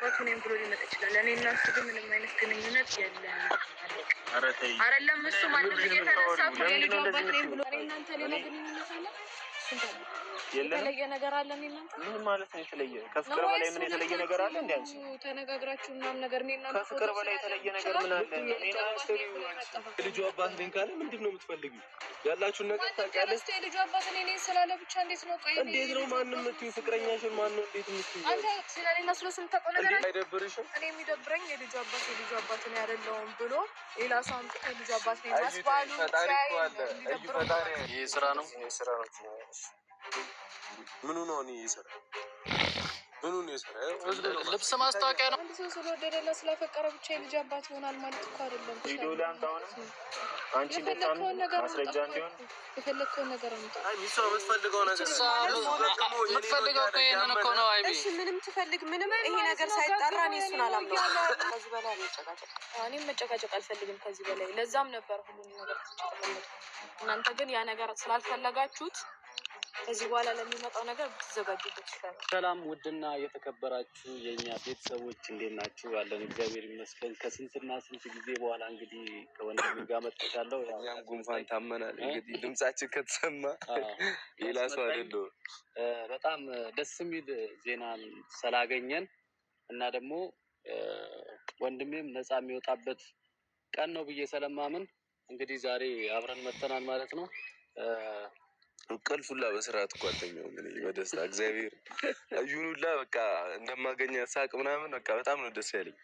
ባቱኔም ብሎ ሊመጣ ይችላል። እኔ እና እሱ ግን ምንም አይነት ግንኙነት የለም። አይደለም እሱ ማለት የተነሳ የልጁ አባት ነኝ ብሎ እናንተ ሌላ ግንኙነት አለ የተለየ ነገር አለ እናንተ ምን ማለት ነው? የተለየ ከፍቅር በላይ ምን የተለየ ነገር አለ? እንዴ አንቺ ተነጋግራችሁ ምናምን ነገር እኔ እናንተ ከፍቅር በላይ የተለየ ነገር ምን አለ? እኔና ልጁ አባት ነኝ ካለ ምንድን ነው የምትፈልጊው? ያላችሁን ነገር ታውቂያለሽ። ልጁ አባት ነኝ ስላለ ብቻ እንዴት ነው? ቆይ እንዴት ነው ማንንም የምትይው? ፍቅረኛሽን ማን ነው እንዴት የምትይው? አንተ ስለኔና ስለሱ የምታውቀው ነገር አለ? አይደብርሽም? እኔ የሚደብረኝ የልጁ አባት ነው አይደለሁም ብሎ ሌላ ሰው አምጥቶ ልጁ አባት ነኝ ማስባሉ ይሄ ስራ ነው። ምኑ ነው እኔ ይሰራ ምኑን ይሰራ? ልብስ ማስታወቂያ ነው። አንድ ሰው ስለወደደና ስላፈቀረ ብቻ የልጅ አባት ይሆናል ማለት እኮ አይደለም። ቪዲዮ ላይ አንታውንም አንቺ እንደታም ማስረጃ እንዲሆን የፈለከውን ነገር አምጣ። አይ ሚሷ የምትፈልገው ነገር የምትፈልገው እኮ ይሄንን እኮ ነው። አይቢ እሺ ምንም ትፈልግ ምንም ይሄ ነገር ሳይጣራ እኔ እሱን አላምነውም። ከዚህ በላይ መጨቃጨቅ እኔም መጨቃጨቅ አልፈልግም ከዚህ በላይ። ለዛም ነበር ሁሉን ነገር ተጨቃጨቅ። እናንተ ግን ያ ነገር ስላልፈለጋችሁት ከዚህ በኋላ ለሚመጣው ነገር ብትዘጋጁበት ይችላል። ሰላም ውድና የተከበራችሁ የኛ ቤተሰቦች እንዴት ናችሁ? ያለን እግዚአብሔር ይመስገን። ከስንትና ስንት ጊዜ በኋላ እንግዲህ ከወንድሜ ጋር መጥቻለሁ። ያም ጉንፋን ታመናል። እንግዲህ ድምጻችን ከተሰማ ሌላ ሰው አይደለም። በጣም ደስ የሚል ዜና ስላገኘን እና ደግሞ ወንድሜም ነፃ የሚወጣበት ቀን ነው ብዬ ስለማምን እንግዲህ ዛሬ አብረን መተናል ማለት ነው። እንቅልፉላ በስርዓት እኮ አልተኛውም። እኔ በደስታ እግዚአብሔር አዩኑላ በቃ እንደማገኛት ሳቅ ምናምን በቃ በጣም ነው ደስ ያለኝ።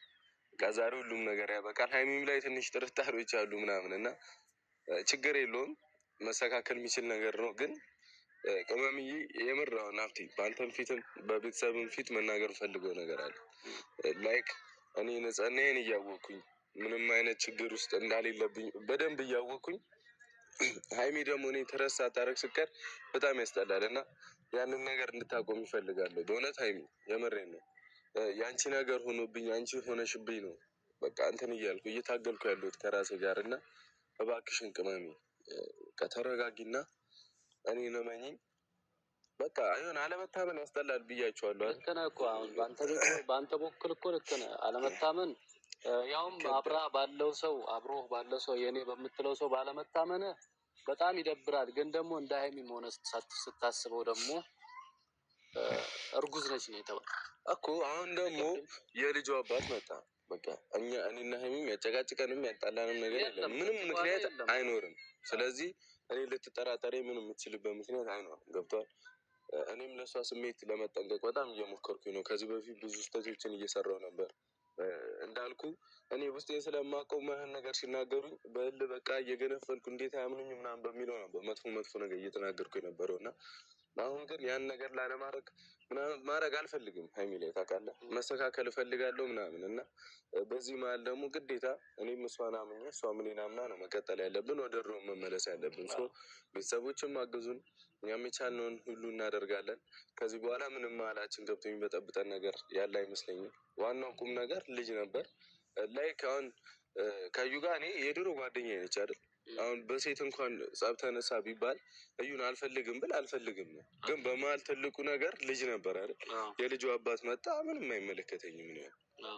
በቃ ዛሬ ሁሉም ነገር ያበቃል። ሀይሚም ላይ ትንሽ ጥርጣሬዎች አሉ ምናምን እና ችግር የለውም መስተካከል የሚችል ነገር ነው። ግን ቅመምዬ የምር አሁን ሀብቴ በአንተም ፊትም በቤተሰብም ፊት መናገር ፈልገው ነገር አለ። ላይክ እኔ ንጽህናዬን እያወቅኩኝ ምንም አይነት ችግር ውስጥ እንዳሌለብኝ በደንብ እያወቅኩኝ ሀይሚ ደግሞ እኔ ተረሳ ታረቅ ስቀር በጣም ያስጠላል እና ያንን ነገር እንድታቆም ይፈልጋለሁ። በእውነት ሀይሚ የምሬን ነው። የአንቺ ነገር ሆኖብኝ አንቺ ሆነሽብኝ ነው በቃ እንትን እያልኩ እየታገልኩ ያለሁት ከራሴ ጋር እና እባክሽን ቅመሚ ከተረጋጊና እኔ ነመኝኝ በቃ አይሆን አለመታመን ያስጠላል ብያቸዋለሁ። ልክ ነህ እኮ አሁን በአንተ በኩል እኮ ልክ ነህ። አለመታመን ያውም አብሮ ባለው ሰው የኔ በምትለው ሰው ባለመታመን በጣም ይደብራል። ግን ደግሞ እንደ ሀይሚም ሆነ ስታስበው ደግሞ እርጉዝ ነች ነው የተባለው እኮ። አሁን ደግሞ የልጁ አባት መጣ። በቃ እኔና ሀይሚም ያጨቃጭቀንም ያጣላንም ነገር የለም። ምንም ምክንያት አይኖርም። ስለዚህ እኔ ልትጠራጠሪ ምንም የምትችልበት ምክንያት አይኖርም። ገብቷል። እኔም ለእሷ ስሜት ለመጠንቀቅ በጣም እየሞከርኩኝ ነው። ከዚህ በፊት ብዙ ስህተቶችን እየሰራው ነበር። እንዳልኩ እኔ ውስጤን ስለማውቀው ማህን ነገር ሲናገሩኝ በል በቃ እየገነፈልኩ እንዴት አያምኑኝ ምናምን በሚለው ነበር መጥፎ ነገር እየተናገርኩ የነበረው እና አሁን ግን ያን ነገር ላለማድረግ ምናምን ማድረግ አልፈልግም። ሀይሚ ላይ ታውቃለህ መስተካከል እፈልጋለሁ ምናምን እና በዚህ መሀል ደግሞ ግዴታ እኔም እሷን አምኜ እሷም እኔን አምና ነው መቀጠል ያለብን፣ ወደ ድሮ መመለስ ያለብን። ቤተሰቦችም አግዙን፣ እኛም የቻልነውን ሁሉ እናደርጋለን። ከዚህ በኋላ ምንም መሀላችን ገብቶ የሚበጠብጠን ነገር ያለ አይመስለኝም። ዋናው ቁም ነገር ልጅ ነበር። ላይክ አሁን ከዩ ጋር እኔ የድሮ ጓደኛ ነች አይደል? አሁን በሴት እንኳን ጸብ ተነሳ ቢባል እዩን አልፈልግም ብል አልፈልግም ነው። ግን በመሀል ትልቁ ነገር ልጅ ነበር አይደል? የልጁ አባት መጣ። ምንም አይመለከተኝም ነው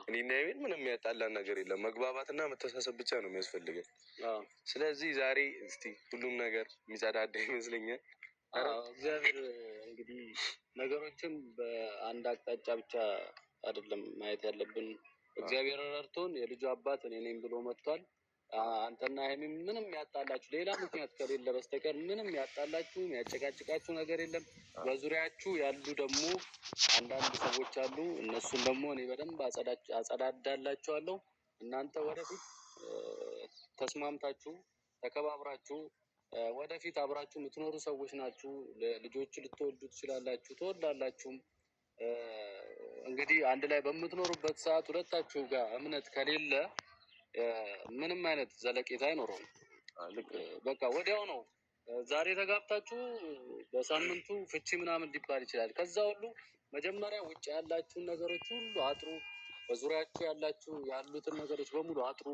እኔና ቤት ምንም ያጣላን ነገር የለም። መግባባትና መተሳሰብ ብቻ ነው የሚያስፈልገን። ስለዚህ ዛሬ እስቲ ሁሉም ነገር የሚጸዳዳ ይመስለኛል። እግዚአብሔር እንግዲህ ነገሮችን በአንድ አቅጣጫ ብቻ አይደለም ማየት ያለብን። እግዚአብሔር ረድቶን የልጁ አባት እኔ ነኝ ብሎ መጥቷል። አንተና ሀይሚ ምንም ያጣላችሁ ሌላ ምክንያት ከሌለ በስተቀር ምንም ያጣላችሁ ያጨቃጭቃችሁ ነገር የለም። በዙሪያችሁ ያሉ ደግሞ አንዳንድ ሰዎች አሉ። እነሱን ደግሞ እኔ በደንብ አጸዳዳላችኋለሁ። እናንተ ወደፊት ተስማምታችሁ ተከባብራችሁ ወደፊት አብራችሁ የምትኖሩ ሰዎች ናችሁ። ልጆች ልትወልዱ ትችላላችሁ፣ ትወልዳላችሁም። እንግዲህ አንድ ላይ በምትኖሩበት ሰዓት ሁለታችሁ ጋር እምነት ከሌለ ምንም አይነት ዘለቄታ አይኖረውም። በቃ ወዲያው ነው ዛሬ ተጋብታችሁ በሳምንቱ ፍቺ ምናምን ሊባል ይችላል። ከዛ ሁሉ መጀመሪያ ውጭ ያላችሁን ነገሮች ሁሉ አጥሩ። በዙሪያችሁ ያሉትን ነገሮች በሙሉ አጥሩ፣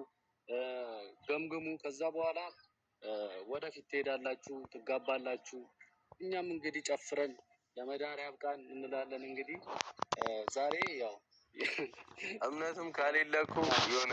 ገምግሙ። ከዛ በኋላ ወደፊት ትሄዳላችሁ፣ ትጋባላችሁ። እኛም እንግዲህ ጨፍረን ለመዳር ያብቃን እንላለን። እንግዲህ ዛሬ ያው እምነትም ካሌለ እኮ የሆነ